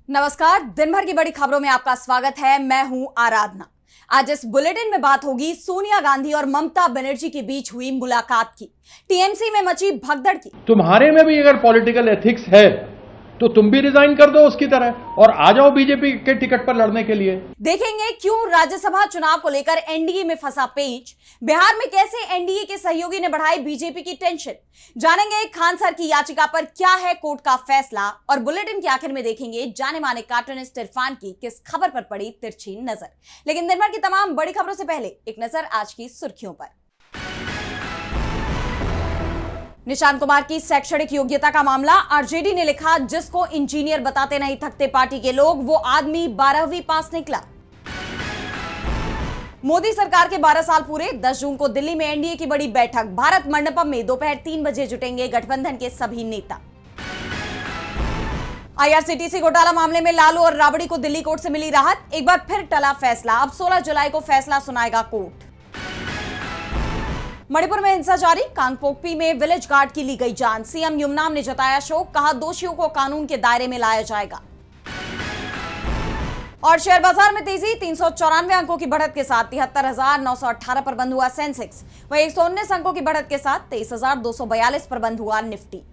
नमस्कार, दिन भर की बड़ी खबरों में आपका स्वागत है। मैं हूं आराधना। आज इस बुलेटिन में बात होगी सोनिया गांधी और ममता बनर्जी के बीच हुई मुलाकात की, टीएमसी में मची भगदड़ की। तुम्हारे में भी अगर पॉलिटिकल एथिक्स है तो तुम भी रिजाइन कर दो उसकी तरह और आ जाओ बीजेपी के टिकट पर लड़ने के लिए। देखेंगे क्यों राज्यसभा चुनाव को लेकर एनडीए में फंसा पेच, बिहार में कैसे एनडीए के सहयोगी ने बढ़ाई बीजेपी की टेंशन, जानेंगे खान सर की याचिका पर क्या है कोर्ट का फैसला, और बुलेटिन के आखिर में देखेंगे जाने माने कार्टूनिस्ट इरफान की किस खबर पर पड़ी तिरछी नजर। लेकिन दिन भर की तमाम बड़ी खबरों से पहले एक नजर आज की सुर्खियों पर। निशांत कुमार की शैक्षणिक योग्यता का मामला, आरजेडी ने लिखा जिसको इंजीनियर बताते नहीं थकते पार्टी के लोग, वो आदमी 12वीं पास निकला। मोदी सरकार के 12 साल पूरे, 10 जून को दिल्ली में एनडीए की बड़ी बैठक, भारत मंडपम में दोपहर 3 बजे जुटेंगे गठबंधन के सभी नेता। आईआरसीटीसी घोटाला मामले में लालू और राबड़ी को दिल्ली कोर्ट से मिली राहत, एक बार फिर टला फैसला, अब 16 जुलाई को फैसला सुनाएगा कोर्ट। मणिपुर में हिंसा जारी, कांगपोकपी में विलेज गार्ड की ली गई जान, सीएम युमनाम ने जताया शोक, कहा दोषियों को कानून के दायरे में लाया जाएगा। और शेयर बाजार में तेजी, 394 अंकों की बढ़त के साथ 73,918 पर बंद हुआ सेंसेक्स, वहीं 119 अंकों की बढ़त के साथ 23,242 पर बंद हुआ निफ्टी।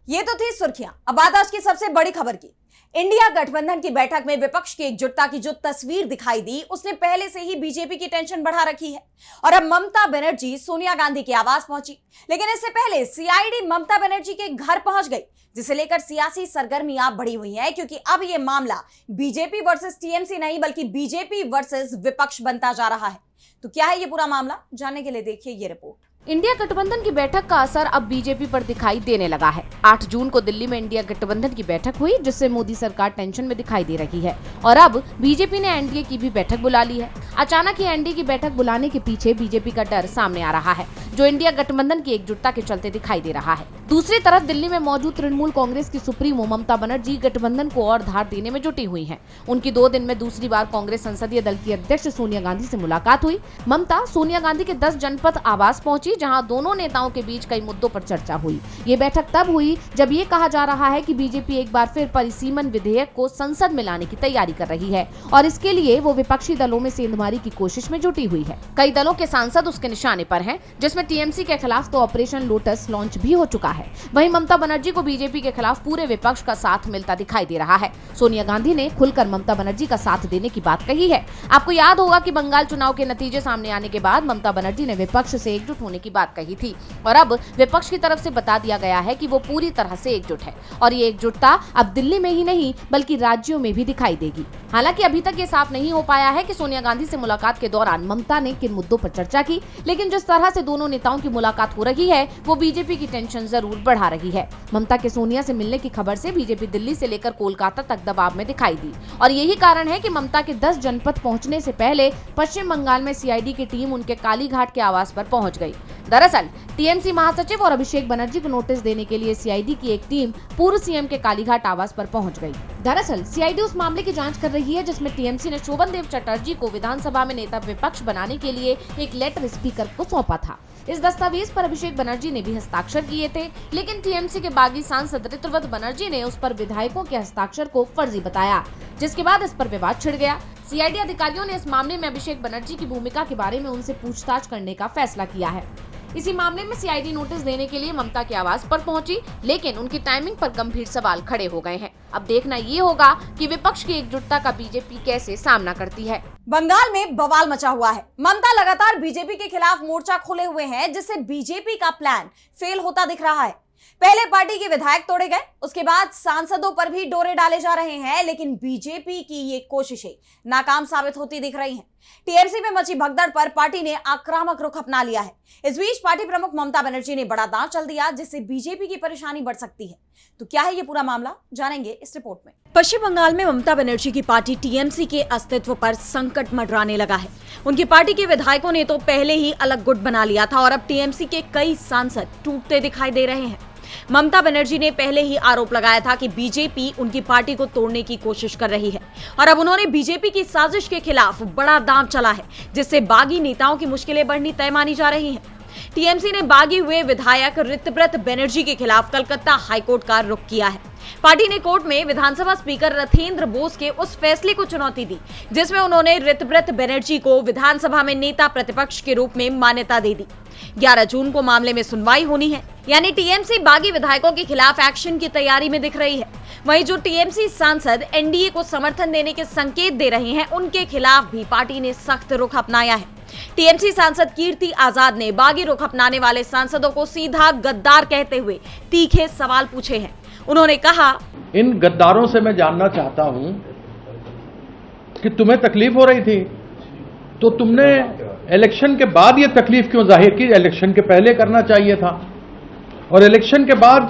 ये तो थी सुर्खियां। अब बात आज की सबसे बड़ी खबर की। इंडिया गठबंधन की बैठक में विपक्ष की एकजुटता की जो तस्वीर दिखाई दी, उसने पहले से ही बीजेपी की टेंशन बढ़ा रखी है। और अब ममता बनर्जी सोनिया गांधी के आवास पहुंची, लेकिन इससे पहले सीआईडी ममता बनर्जी के घर पहुंच गई, जिसे लेकर सियासी सरगर्मियां बढ़ी हुई हैं, क्योंकि अब यह मामला बीजेपी वर्सेस टीएमसी नहीं बल्कि बीजेपी वर्सेस विपक्ष बनता जा रहा है। तो क्या है ये पूरा मामला, जानने के लिए देखिए ये रिपोर्ट। इंडिया गठबंधन की बैठक का असर अब बीजेपी पर दिखाई देने लगा है। 8 जून को दिल्ली में इंडिया गठबंधन की बैठक हुई, जिससे मोदी सरकार टेंशन में दिखाई दे रही है और अब बीजेपी ने एनडीए की भी बैठक बुला ली है। अचानक ही एनडीए की बैठक बुलाने के पीछे बीजेपी का डर सामने आ रहा है, जो इंडिया गठबंधन की एकजुटता के चलते दिखाई दे रहा है। दूसरी तरफ दिल्ली में मौजूद तृणमूल कांग्रेस की सुप्रीमो ममता बनर्जी गठबंधन को और धार देने में जुटी हुई हैं। उनकी 2 दिन में दूसरी बार कांग्रेस संसदीय दल की अध्यक्ष सोनिया गांधी से मुलाकात हुई। ममता सोनिया गांधी के 10 जनपद आवास पहुंची, जहां दोनों नेताओं के बीच कई मुद्दों पर चर्चा हुई। ये बैठक तब हुई जब ये कहा जा रहा है कि बीजेपी एक बार फिर परिसीमन विधेयक को संसद में लाने की तैयारी कर रही है और इसके लिए वो विपक्षी दलों में सेंधमारी की कोशिश में जुटी हुई है। कई दलों के सांसद उसके निशाने पर हैं, जिसमें टीएमसी के खिलाफ तो ऑपरेशन लोटस लॉन्च भी हो चुका है। वहीं ममता बनर्जी को बीजेपी के खिलाफ पूरे विपक्ष का साथ मिलता दिखाई दे रहा है। सोनिया गांधी ने खुलकर ममता बनर्जी का साथ देने की बात कही है। आपको याद होगा कि बंगाल चुनाव के नतीजे सामने आने के बाद ममता बनर्जी ने विपक्ष से एकजुट होने की बात कही थी और अब विपक्ष की तरफ से बता दिया गया है कि वो पूरी तरह से एकजुट है और ये एकजुटता अब दिल्ली में ही नहीं बल्कि राज्यों में भी दिखाई देगी। हालांकि अभी तक ये साफ नहीं हो पाया है कि सोनिया गांधी से मुलाकात के दौरान ममता ने किन मुद्दों पर चर्चा की, लेकिन जिस तरह से दोनों नेताओं की मुलाकात हो रही है वो बीजेपी की टेंशन जरूर बढ़ा रही है। ममता के सोनिया से मिलने की खबर से बीजेपी दिल्ली से लेकर कोलकाता तक दबाव में दिखाई दी और यही कारण है कि ममता के 10 जनपद पहुंचने से पहले पश्चिम बंगाल में सीआईडी की टीम उनके कालीघाट के आवास पर पहुंच गई। दरअसल टीएमसी महासचिव और अभिषेक बनर्जी को नोटिस देने के लिए सीआईडी की एक टीम पूर्व सीएम के कालीघाट आवास पर पहुंच गई। दरअसल सीआईडी उस मामले की जांच कर रही है जिसमें टीएमसी ने शोभन देव चटर्जी को विधानसभा में नेता विपक्ष बनाने के लिए एक लेटर स्पीकर को सौंपा था। इस दस्तावेज पर अभिषेक बनर्जी ने भी हस्ताक्षर किए थे, लेकिन टीएमसी के बागी सांसद ऋतुव्रत बनर्जी ने उस पर विधायकों के हस्ताक्षर को फर्जी बताया, जिसके बाद इस पर विवाद छिड़ गया। सीआईडी अधिकारियों ने इस मामले में अभिषेक बनर्जी की भूमिका के बारे में उनसे पूछताछ करने का फैसला किया है। इसी मामले में सीआईडी नोटिस देने के लिए ममता के आवास पर पहुंची, लेकिन उनकी टाइमिंग पर गंभीर सवाल खड़े हो गए हैं। अब देखना ये होगा कि विपक्ष की एकजुटता का बीजेपी कैसे सामना करती है। बंगाल में बवाल मचा हुआ है। ममता लगातार बीजेपी के खिलाफ मोर्चा खोले हुए हैं, जिससे बीजेपी का प्लान फेल होता दिख रहा है। पहले पार्टी के विधायक तोड़े गए, उसके बाद सांसदों पर भी डोरे डाले जा रहे हैं, लेकिन बीजेपी की ये कोशिशें नाकाम साबित होती दिख रही हैं। टीएमसी में मची भगदड़ पर पार्टी ने आक्रामक रुख अपना लिया है। इस बीच पार्टी प्रमुख ममता बनर्जी ने बड़ा दांव चल दिया, जिससे बीजेपी की परेशानी बढ़ सकती है। तो क्या है ये पूरा मामला, जानेंगे इस रिपोर्ट में। पश्चिम बंगाल में ममता बनर्जी की पार्टी टीएमसी के अस्तित्व पर संकट मंडराने लगा है। उनकी पार्टी के विधायकों ने तो पहले ही अलग गुट बना लिया था और अब टीएमसी के कई सांसद टूटते दिखाई दे रहे हैं। ममता बनर्जी ने पहले ही आरोप लगाया था कि बीजेपी उनकी पार्टी को तोड़ने की कोशिश कर रही है और अब उन्होंने बीजेपी की साजिश के खिलाफ बड़ा दांव चला है, जिससे बागी नेताओं की मुश्किलें बढ़नी तय मानी जा रही हैं। टीएमसी ने बागी हुए विधायक ऋतव्रत बनर्जी के खिलाफ कलकत्ता हाईकोर्ट का रुख किया है। पार्टी ने कोर्ट में विधानसभा स्पीकर रथेंद्र बोस के उस फैसले को चुनौती दी जिसमें उन्होंने ऋतव्रत बनर्जी को विधानसभा में नेता प्रतिपक्ष के रूप में मान्यता दे दी। 11 जून को मामले में सुनवाई होनी है, यानी टीएमसी बागी विधायकों के खिलाफ एक्शन की तैयारी में दिख रही है। वहीं जो टीएमसी सांसद एनडीए को समर्थन देने के संकेत दे रहे हैं, उनके खिलाफ भी पार्टी ने सख्त रुख अपनाया है। टीएमसी सांसद कीर्ति आजाद ने बागी रुख अपनाने वाले सांसदों को सीधा गद्दार कहते हुए तीखे सवाल पूछे हैं। उन्होंने कहा, इन गद्दारों से मैं जानना चाहता हूं कि तुम्हें तकलीफ हो रही थी तो तुमने इलेक्शन के बाद ये तकलीफ क्यों जाहिर की? इलेक्शन के पहले करना चाहिए था। और इलेक्शन के बाद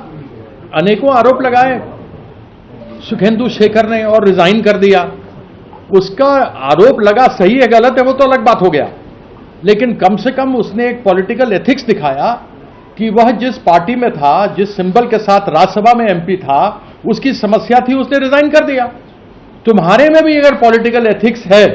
अनेकों आरोप लगाए सुखेंदु शेखर ने और रिजाइन कर दिया। उसका आरोप लगा, सही है गलत है वो तो अलग बात हो गया, लेकिन कम से कम उसने एक पॉलिटिकल एथिक्स दिखाया कि वह जिस पार्टी में था, जिस सिंबल के साथ राज्यसभा में एमपी था, उसकी समस्या थी, उसने रिजाइन कर दिया। तुम्हारे में भी अगर पॉलिटिकल एथिक्स है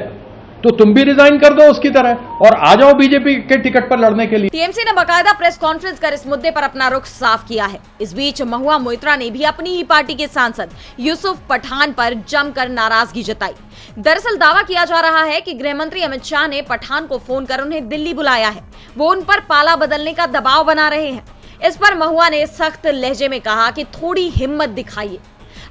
तो तुम भी रिजाइन कर दो उसकी तरह और आ जाओ बीजेपी के टिकट पर लड़ने के लिए। टीएमसी ने बाकायदा प्रेस कॉन्फ्रेंस कर इस मुद्दे पर अपना रुख साफ किया है। इस बीच महुआ मोइत्रा ने भी अपनी ही पार्टी के सांसद यूसुफ पठान पर जमकर नाराजगी जताई। दरअसल दावा किया जा रहा है कि गृह मंत्री अमित शाह ने पठान को फोन कर उन्हें दिल्ली बुलाया है, वो उन पर पाला बदलने का दबाव बना रहे हैं। इस पर महुआ ने सख्त लहजे में कहा कि थोड़ी हिम्मत दिखाइए।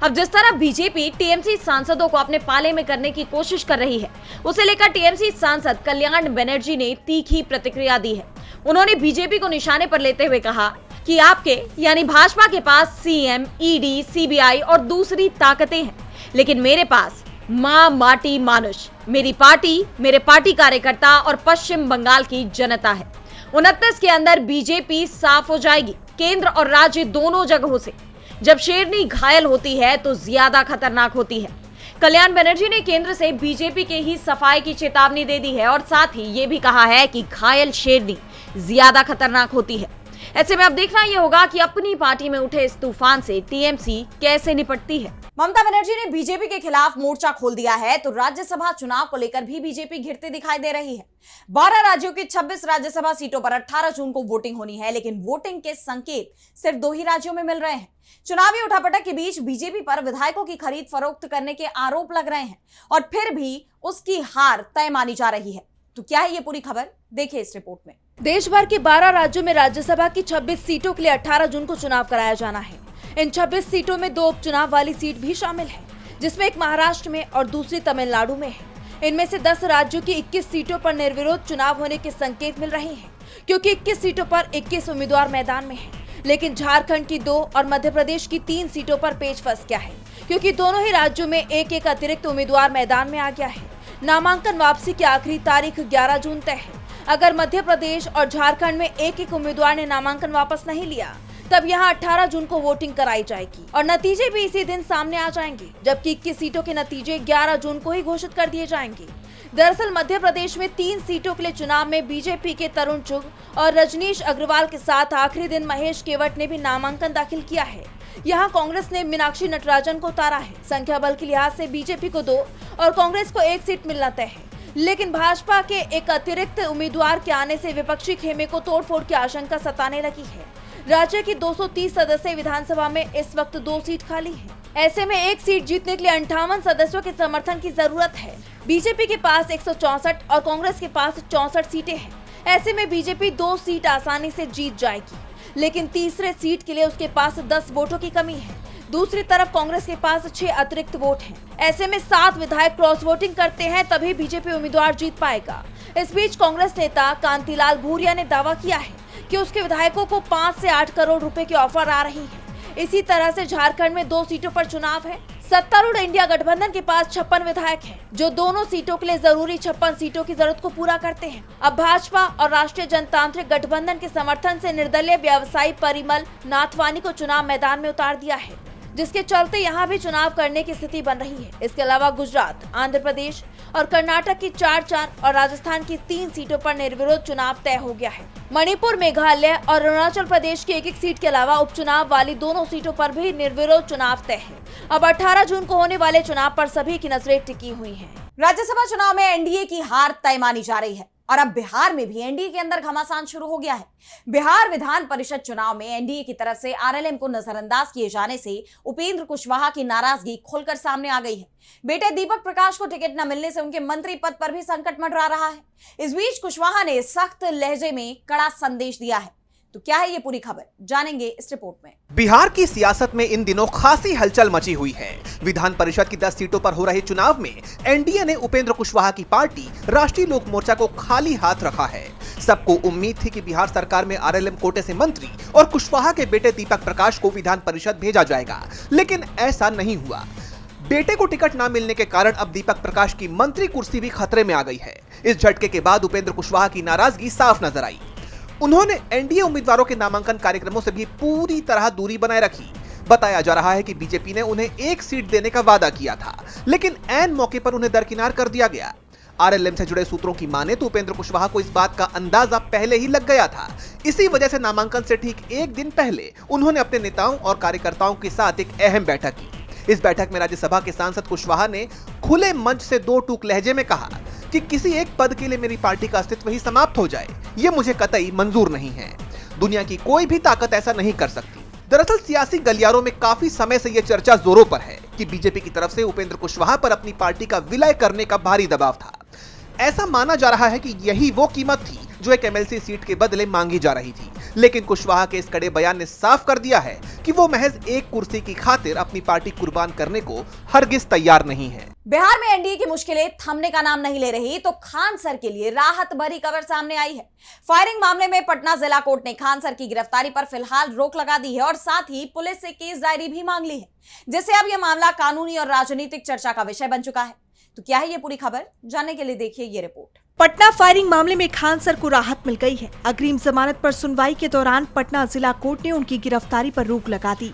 अब जिस तरह बीजेपी टीएमसी सांसदों को अपने पाले में करने की कोशिश कर रही है, उसे लेकर टीएमसी सांसद कल्याण बनर्जी ने तीखी प्रतिक्रिया दी है। उन्होंने बीजेपी को निशाने पर लेते हुए कहा कि आपके यानी भाजपा के पास सीएम, ईडी, सीबीआई और दूसरी ताकतें हैं, लेकिन मेरे पास मां माटी मानुष, मेरी पार्टी, मेरे पार्टी कार्यकर्ता और पश्चिम बंगाल की जनता है। 29 के अंदर बीजेपी साफ हो जाएगी, केंद्र और राज्य दोनों जगहों से। जब शेरनी घायल होती है तो ज्यादा खतरनाक होती है। कल्याण बनर्जी ने केंद्र से बीजेपी के ही सफाई की चेतावनी दे दी है और साथ ही ये भी कहा है कि घायल शेरनी ज्यादा खतरनाक होती है। ऐसे में अब देखना यह होगा कि अपनी पार्टी में उठे इस तूफान से टीएमसी कैसे निपटती है। ममता बनर्जी ने बीजेपी के खिलाफ मोर्चा खोल दिया है तो राज्यसभा चुनाव को लेकर भी बीजेपी घिरती दिखाई दे रही है। 12 राज्यों की 26 राज्यसभा सीटों पर 18 जून को वोटिंग होनी है, लेकिन वोटिंग के संकेत सिर्फ 2 ही राज्यों में मिल रहे हैं। चुनावी उठापटक के बीच बीजेपी पर विधायकों की खरीद फरोख्त करने के आरोप लग रहे हैं और फिर भी उसकी हार तय मानी जा रही है। तो क्या है ये पूरी खबर, देखिए इस रिपोर्ट में। देश भर के 12 राज्यों में राज्यसभा की 26 सीटों के लिए 18 जून को चुनाव कराया जाना है। इन 26 सीटों में 2 उपचुनाव वाली सीट भी शामिल है, जिसमें एक महाराष्ट्र में और दूसरी तमिलनाडु में है। इनमें से 10 राज्यों की 21 सीटों पर निर्विरोध चुनाव होने के संकेत मिल रहे हैं, क्योंकि 21 सीटों पर 21 उम्मीदवार मैदान में हैं। लेकिन झारखंड की 2 और मध्य प्रदेश की 3 सीटों पर पेच फंस गया है, क्योंकि दोनों ही राज्यों में एक अतिरिक्त उम्मीदवार मैदान में आ गया है। नामांकन वापसी की आखिरी तारीख 11 जून तय है। अगर मध्य प्रदेश और झारखंड में एक उम्मीदवार ने नामांकन वापस नहीं लिया, तब यहां 18 जून को वोटिंग कराई जाएगी और नतीजे भी इसी दिन सामने आ जाएंगे, जबकि 21 सीटों के नतीजे 11 जून को ही घोषित कर दिए जाएंगे। दरअसल मध्य प्रदेश में 3 सीटों के लिए चुनाव में बीजेपी के तरुण चुग और रजनीश अग्रवाल के साथ आखिरी दिन महेश केवट ने भी नामांकन दाखिल किया है। यहाँ कांग्रेस ने मीनाक्षी नटराजन को उतारा है। संख्या बल के लिहाज से बीजेपी को 2 और कांग्रेस को 1 सीट मिलना तय है, लेकिन भाजपा के एक अतिरिक्त उम्मीदवार के आने से विपक्षी खेमे को तोड़फोड़ की आशंका सताने लगी है। राज्य की 230 सदस्यीय विधानसभा में इस वक्त 2 सीट खाली है। ऐसे में 1 सीट जीतने के लिए 58 सदस्यों के समर्थन की जरूरत है। बीजेपी के पास 164 और कांग्रेस के पास 64 सीटें हैं। ऐसे में बीजेपी 2 सीट आसानी से जीत जाएगी, लेकिन तीसरे सीट के लिए उसके पास 10 वोटों की कमी है। दूसरी तरफ कांग्रेस के पास 6 अतिरिक्त वोट हैं। ऐसे में 7 विधायक क्रॉस वोटिंग करते हैं, तभी बीजेपी उम्मीदवार जीत पाएगा। इस बीच कांग्रेस नेता कांतिलाल भूरिया ने दावा किया है कि उसके विधायकों को 5 से 8 करोड़ रुपए की ऑफर आ रही है। इसी तरह से झारखंड में 2 सीटों पर चुनाव है। सत्तारूढ़ इंडिया गठबंधन के पास 56 विधायक हैं, जो दोनों सीटों के लिए जरूरी 56 सीटों की जरूरत को पूरा करते हैं। अब भाजपा और राष्ट्रीय जनतांत्रिक गठबंधन के समर्थन से निर्दलीय व्यवसायी परिमल नाथवानी को चुनाव मैदान में उतार दिया है, जिसके चलते यहाँ भी चुनाव करने की स्थिति बन रही है। इसके अलावा गुजरात, आंध्र प्रदेश और कर्नाटक की 4 और राजस्थान की 3 सीटों पर निर्विरोध चुनाव तय हो गया है। मणिपुर, मेघालय और अरुणाचल प्रदेश की 1-1 सीट के अलावा उपचुनाव वाली दोनों सीटों पर भी निर्विरोध चुनाव तय है। अब 18 जून को होने वाले चुनाव पर सभी की नजरें टिकी हुई हैं। राज्यसभा चुनाव में एनडीए की हार तय मानी जा रही है। और अब बिहार में भी एनडीए के अंदर घमासान शुरू हो गया है। बिहार विधान परिषद चुनाव में एनडीए की तरफ से आरएलएम को नजरअंदाज किए जाने से उपेंद्र कुशवाहा की नाराजगी खुलकर सामने आ गई है। बेटे दीपक प्रकाश को टिकट न मिलने से उनके मंत्री पद पर भी संकट मंडरा रहा है। इस बीच कुशवाहा ने सख्त लहजे में कड़ा संदेश दिया है। तो क्या है ये पूरी खबर, जानेंगे इस रिपोर्ट में। बिहार की सियासत में इन दिनों खासी हलचल मची हुई है। विधान परिषद की 10 सीटों पर हो रहे चुनाव में एनडीए ने उपेंद्र कुशवाहा की पार्टी राष्ट्रीय लोक मोर्चा को खाली हाथ रखा है। सबको उम्मीद थी कि बिहार सरकार में आरएलएम कोटे से मंत्री और कुशवाहा के बेटे दीपक प्रकाश को विधान परिषद भेजा जाएगा, लेकिन ऐसा नहीं हुआ। बेटे को टिकट न मिलने के कारण अब दीपक प्रकाश की मंत्री कुर्सी भी खतरे में आ गई है। इस झटके के बाद उपेंद्र कुशवाहा की नाराजगी साफ नजर आई। उन्होंने एनडीए उम्मीदवारों के नामांकन कार्यक्रमों से भी पूरी तरह दूरी बनाए रखी। बताया जा रहा है कि बीजेपी ने उन्हें 1 सीट देने का वादा किया था, लेकिन ऐन मौके पर उन्हें दरकिनार कर दिया गया। आरएलएम से जुड़े सूत्रों की माने तो उपेंद्र कुशवाहा को इस बात का अंदाजा पहले ही लग गया था। इसी वजह से नामांकन से ठीक 1 दिन पहले उन्होंने अपने नेताओं और कार्यकर्ताओं के साथ एक अहम बैठक की। इस बैठक में राज्यसभा के सांसद कुशवाहा ने खुले मंच से 2 टूक लहजे में कहा कि किसी एक पद के लिए मेरी पार्टी का अस्तित्व ही समाप्त हो जाए, ये मुझे कतई मंजूर नहीं है। दुनिया की कोई भी ताकत ऐसा नहीं कर सकती। दरअसल सियासी गलियारों में काफी समय से यह चर्चा जोरों पर है कि बीजेपी की तरफ से उपेंद्र कुशवाहा पर अपनी पार्टी का विलय करने का भारी दबाव था। ऐसा माना जा रहा है कि यही वो कीमत थी जो एक एमएलसी सीट के बदले मांगी जा रही थी, लेकिन कुशवाहा के इस कड़े बयान ने साफ कर दिया है कि वो महज एक कुर्सी की खातिर अपनी पार्टी कुर्बान करने को हरगिज तैयार नहीं है। बिहार में एनडीए की मुश्किलें थमने का नाम नहीं ले रही तो खान सर के लिए राहत भरी खबर सामने आई है। फायरिंग मामले में पटना जिला कोर्ट ने खान सर की गिरफ्तारी पर फिलहाल रोक लगा दी है और साथ ही पुलिस से केस डायरी भी मांग ली है, जिससे अब यह मामला कानूनी और राजनीतिक चर्चा का विषय बन चुका है। तो क्या है ये पूरी खबर, जानने के लिए देखिए ये रिपोर्ट। पटना फायरिंग मामले में खान सर को राहत मिल गई है। अग्रिम जमानत पर सुनवाई के दौरान पटना जिला कोर्ट ने उनकी गिरफ्तारी पर रोक लगा दी।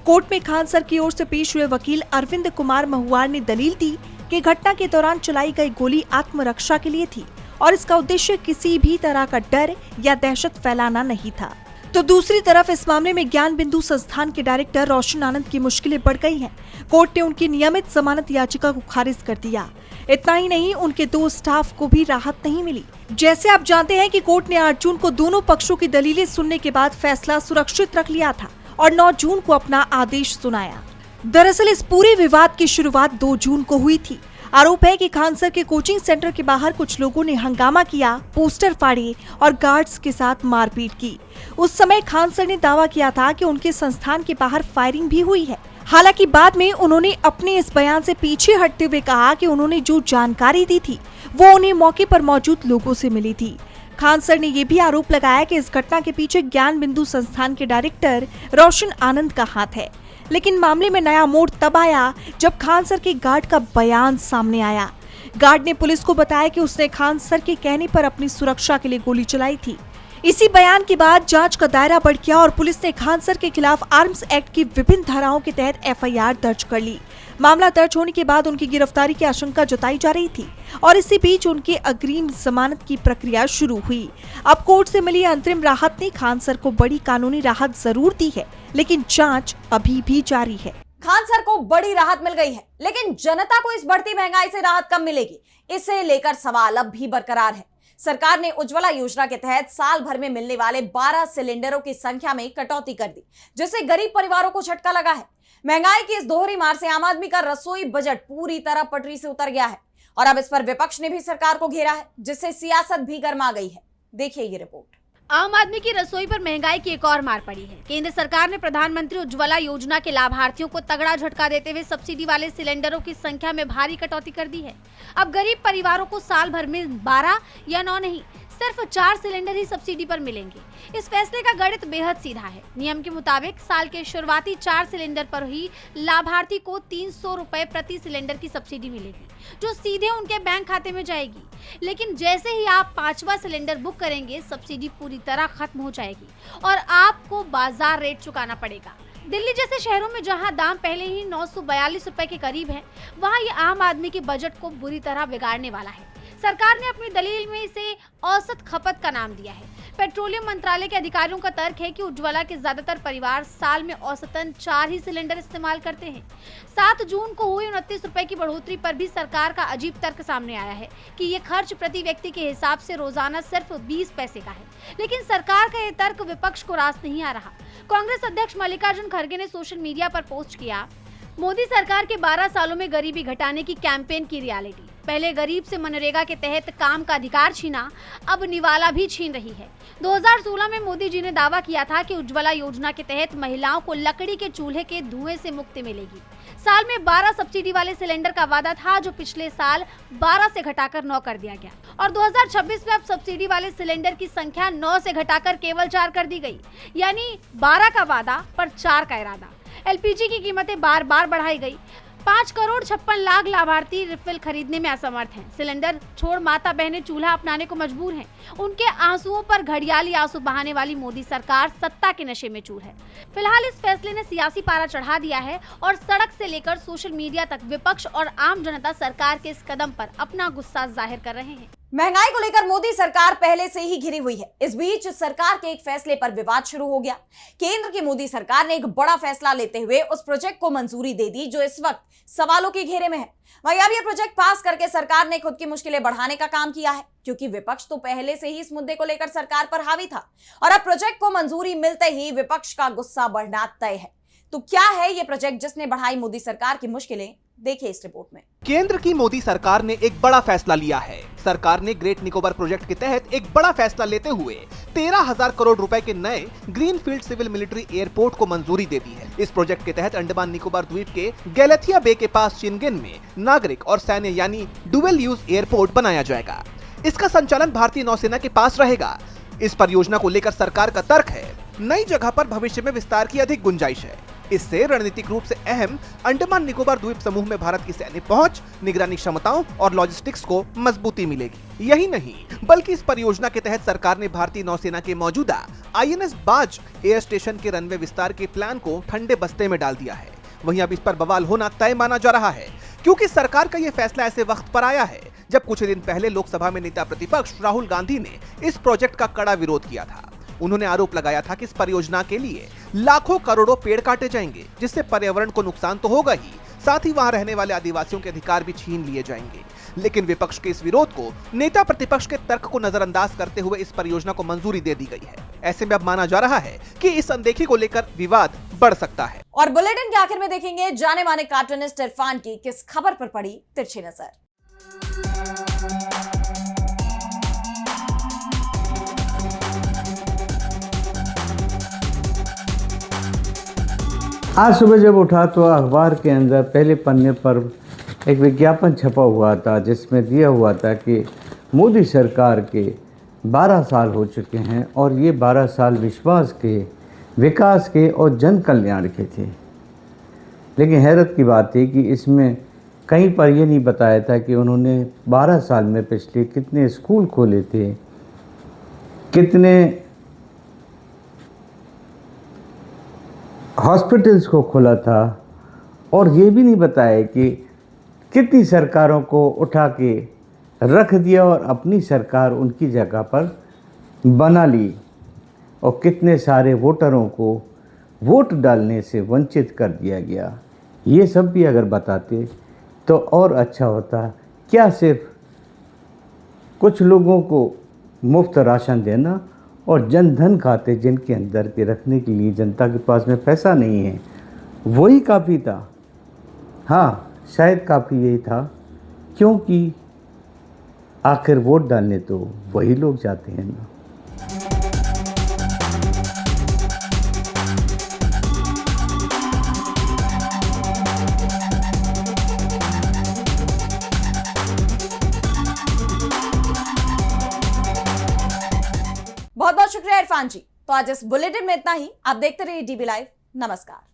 कोर्ट में खान सर की ओर से पेश हुए वकील अरविंद कुमार महुआर ने दलील दी कि घटना के दौरान चलाई गई गोली आत्मरक्षा के लिए थी और इसका उद्देश्य किसी भी तरह का डर या दहशत फैलाना नहीं था। तो दूसरी तरफ इस मामले में ज्ञान बिंदु संस्थान के डायरेक्टर रोशन आनंद की मुश्किलें बढ़ गई हैं। कोर्ट ने उनकी नियमित जमानत याचिका को खारिज कर दिया। इतना ही नहीं, उनके 2 स्टाफ को भी राहत नहीं मिली। जैसे आप जानते हैं कि कोर्ट ने 8 जून को दोनों पक्षों की दलीलें सुनने के बाद फैसला सुरक्षित रख लिया था और 9 जून को अपना आदेश सुनाया। दरअसल इस पूरे विवाद की शुरुआत 2 जून को हुई थी। आरोप है कि खान सर के कोचिंग सेंटर के बाहर कुछ लोगों ने हंगामा किया, पोस्टर फाड़े और गार्ड्स के साथ मारपीट की। उस समय खान सर ने दावा किया था कि उनके संस्थान के बाहर फायरिंग भी हुई है। हालांकि बाद में उन्होंने अपने इस बयान से पीछे हटते हुए कहा कि उन्होंने जो जानकारी दी थी वो उन्हें मौके पर मौजूद लोगों से मिली थी। खान सर ने यह भी आरोप लगाया कि इस घटना के पीछे ज्ञान बिंदु संस्थान के डायरेक्टर रोशन आनंद का हाथ है। लेकिन मामले में नया मोड़ तब आया जब खान सर के गार्ड का बयान सामने आया। गार्ड ने पुलिस को बताया कि उसने खान सर के कहने पर अपनी सुरक्षा के लिए गोली चलाई थी। इसी बयान के बाद जांच का दायरा बढ़ गया और पुलिस ने खान सर के खिलाफ आर्म्स एक्ट की विभिन्न धाराओं के तहत एफआईआर दर्ज कर ली। मामला दर्ज होने के बाद उनकी गिरफ्तारी की आशंका जताई जा रही थी और इसी बीच उनके अग्रिम जमानत की प्रक्रिया शुरू हुई। अब कोर्ट से मिली अंतरिम राहत ने खान सर को बड़ी कानूनी राहत जरूर दी है, लेकिन जांच अभी भी जारी है। खान सर को बड़ी राहत मिल गई है, लेकिन जनता को इस बढ़ती महंगाई से राहत कब मिलेगी, इसे लेकर सवाल अब भी बरकरार है। सरकार ने उज्ज्वला योजना के तहत साल भर में मिलने वाले 12 सिलेंडरों की संख्या में कटौती कर दी, जिससे गरीब परिवारों को झटका लगा है। महंगाई की इस दोहरी मार से आम आदमी का रसोई बजट पूरी तरह पटरी से उतर गया है और अब इस पर विपक्ष ने भी सरकार को घेरा है, जिससे सियासत भी गर्मा गई है। देखिए ये रिपोर्ट। आम आदमी की रसोई पर महंगाई की एक और मार पड़ी है। केंद्र सरकार ने प्रधानमंत्री उज्ज्वला योजना के लाभार्थियों को तगड़ा झटका देते हुए सब्सिडी वाले सिलेंडरों की संख्या में भारी कटौती कर दी है। अब गरीब परिवारों को साल भर में 12 या 9 नहीं, सिर्फ 4 सिलेंडर ही सब्सिडी पर मिलेंगे। इस फैसले का गणित बेहद सीधा है। नियम के मुताबिक साल के शुरुआती 4 सिलेंडर पर ही लाभार्थी को 300 रुपए प्रति सिलेंडर की सब्सिडी मिलेगी, जो सीधे उनके बैंक खाते में जाएगी। लेकिन जैसे ही आप 5वां सिलेंडर बुक करेंगे, सब्सिडी पूरी तरह खत्म हो जाएगी और आपको बाजार रेट चुकाना पड़ेगा। दिल्ली जैसे शहरों में जहां दाम पहले ही 942 रुपए के करीब है, वहां ये आम आदमी के बजट को बुरी तरह बिगाड़ने वाला है। सरकार ने अपनी दलील में इसे औसत खपत का नाम दिया है, पेट्रोलियम मंत्रालय के अधिकारियों का तर्क है कि उज्ज्वला के ज्यादातर परिवार साल में औसतन 4 ही सिलेंडर इस्तेमाल करते हैं। 7 जून को हुई 29 रुपए की बढ़ोतरी पर भी सरकार का अजीब तर्क सामने आया है कि ये खर्च प्रति व्यक्ति के हिसाब से रोजाना सिर्फ 20 पैसे का है। लेकिन सरकार का ये तर्क विपक्ष को रास नहीं आ रहा। कांग्रेस अध्यक्ष मल्लिकार्जुन खड़गे ने सोशल मीडिया पर पोस्ट किया, मोदी सरकार के 12 सालों में गरीबी घटाने की कैंपेन की रियलिटी। पहले गरीब से मनरेगा के तहत काम का अधिकार छीना, अब निवाला भी छीन रही है। 2016 में मोदी जी ने दावा किया था कि उज्ज्वला योजना के तहत महिलाओं को लकड़ी के चूल्हे के धुएं से मुक्ति मिलेगी। साल में 12 सब्सिडी वाले सिलेंडर का वादा था, जो पिछले साल 12 से घटाकर 9 कर दिया गया और 2026 में अब सब्सिडी वाले सिलेंडर की संख्या 9 से घटाकर केवल 4 कर दी गई। यानी 12 का वादा पर 4 का इरादा। एलपीजी की कीमतें बार बार बढ़ाई गई। 5 करोड़ 56 लाख लाभार्थी रिफिल खरीदने में असमर्थ हैं। सिलेंडर छोड़ माता बहनें चूल्हा अपनाने को मजबूर हैं। उनके आंसुओं पर घड़ियाली आंसू बहाने वाली मोदी सरकार सत्ता के नशे में चूर है। फिलहाल इस फैसले ने सियासी पारा चढ़ा दिया है और सड़क से लेकर सोशल मीडिया तक विपक्ष और आम जनता सरकार के इस कदम पर अपना गुस्सा जाहिर कर रहे हैं। महंगाई को लेकर मोदी सरकार पहले से ही घिरी हुई है। इस बीच सरकार के एक फैसले पर विवाद शुरू हो गया। केंद्र की मोदी सरकार ने एक बड़ा फैसला लेते हुए उस प्रोजेक्ट को मंजूरी दे दी जो इस वक्त सवालों के घेरे में है। वहीं अब यह प्रोजेक्ट पास करके सरकार ने खुद की मुश्किलें बढ़ाने का काम किया है, क्योंकि विपक्ष तो पहले से ही इस मुद्दे को लेकर सरकार पर हावी था और अब प्रोजेक्ट को मंजूरी मिलते ही विपक्ष का गुस्सा बढ़ना तय है। तो क्या है ये प्रोजेक्ट जिसने बढ़ाई मोदी सरकार की मुश्किलें? देखिए इस रिपोर्ट में। केंद्र की मोदी सरकार ने एक बड़ा फैसला लिया है। सरकार ने ग्रेट निकोबार प्रोजेक्ट के तहत एक बड़ा फैसला लेते हुए 13,000 करोड़ रुपए के नए ग्रीनफील्ड सिविल मिलिट्री एयरपोर्ट को मंजूरी दे दी है। इस प्रोजेक्ट के तहत अंडमान निकोबार द्वीप के गैलेथिया बे के पास चिंगेन में नागरिक और सैन्य यानी डुअल यूज एयरपोर्ट बनाया जाएगा। इसका संचालन भारतीय नौसेना के पास रहेगा। इस परियोजना को लेकर सरकार का तर्क है, नई जगह पर भविष्य में विस्तार की अधिक गुंजाइश है। इससे रणनीतिक रूप से अहम अंडमान निकोबार द्वीप समूह में भारत की सैन्य पहुंच, निगरानी क्षमताओं और लॉजिस्टिक्स को मजबूती मिलेगी। यही नहीं, बल्कि इस परियोजना के तहत सरकार ने भारतीय नौसेना के मौजूदा आईएनएस बाज एयर स्टेशन के रनवे विस्तार के प्लान को ठंडे बस्ते में डाल दिया है। वहीं अब इस पर बवाल होना तय माना जा रहा है, क्योंकि सरकार का यह फैसला ऐसे वक्त पर आया है जब कुछ दिन पहले लोकसभा में नेता प्रतिपक्ष राहुल गांधी ने इस प्रोजेक्ट का कड़ा विरोध किया था। उन्होंने आरोप लगाया था कि इस परियोजना के लिए लाखों करोड़ों पेड़ काटे जाएंगे, जिससे पर्यावरण को नुकसान तो होगा ही, साथ ही वहां रहने वाले आदिवासियों के अधिकार भी छीन लिए जाएंगे। लेकिन विपक्ष के इस विरोध को नेता प्रतिपक्ष के तर्क को नजरअंदाज करते हुए इस परियोजना को मंजूरी दे दी गई है। ऐसे में अब माना जा रहा है कि इस अनदेखी को लेकर विवाद बढ़ सकता है। और बुलेटिन के आखिर में देखेंगे जाने माने कार्टूनिस्ट इरफान की किस खबर पर पड़ी तिरछी नजर। आज सुबह जब उठा तो अखबार के अंदर पहले पन्ने पर एक विज्ञापन छपा हुआ था, जिसमें दिया हुआ था कि मोदी सरकार के 12 साल हो चुके हैं और ये 12 साल विश्वास के, विकास के और जन कल्याण के थे। लेकिन हैरत की बात थी कि इसमें कहीं पर ये नहीं बताया था कि उन्होंने 12 साल में पिछले कितने स्कूल खोले थे, कितने हॉस्पिटल्स को खोला था, और ये भी नहीं बताया कि कितनी सरकारों को उठा के रख दिया और अपनी सरकार उनकी जगह पर बना ली, और कितने सारे वोटरों को वोट डालने से वंचित कर दिया गया। ये सब भी अगर बताते तो और अच्छा होता। क्या सिर्फ कुछ लोगों को मुफ्त राशन देना और जन धन खाते जिनके अंदर के रखने के लिए जनता के पास में पैसा नहीं है, वही काफ़ी था? हाँ, शायद काफ़ी यही था, क्योंकि आखिर वोट डालने तो वही लोग जाते हैं ना। बहुत बहुत शुक्रिया इरफान जी। तो आज इस बुलेटिन में इतना ही। आप देखते रहिए डीबी लाइव। नमस्कार।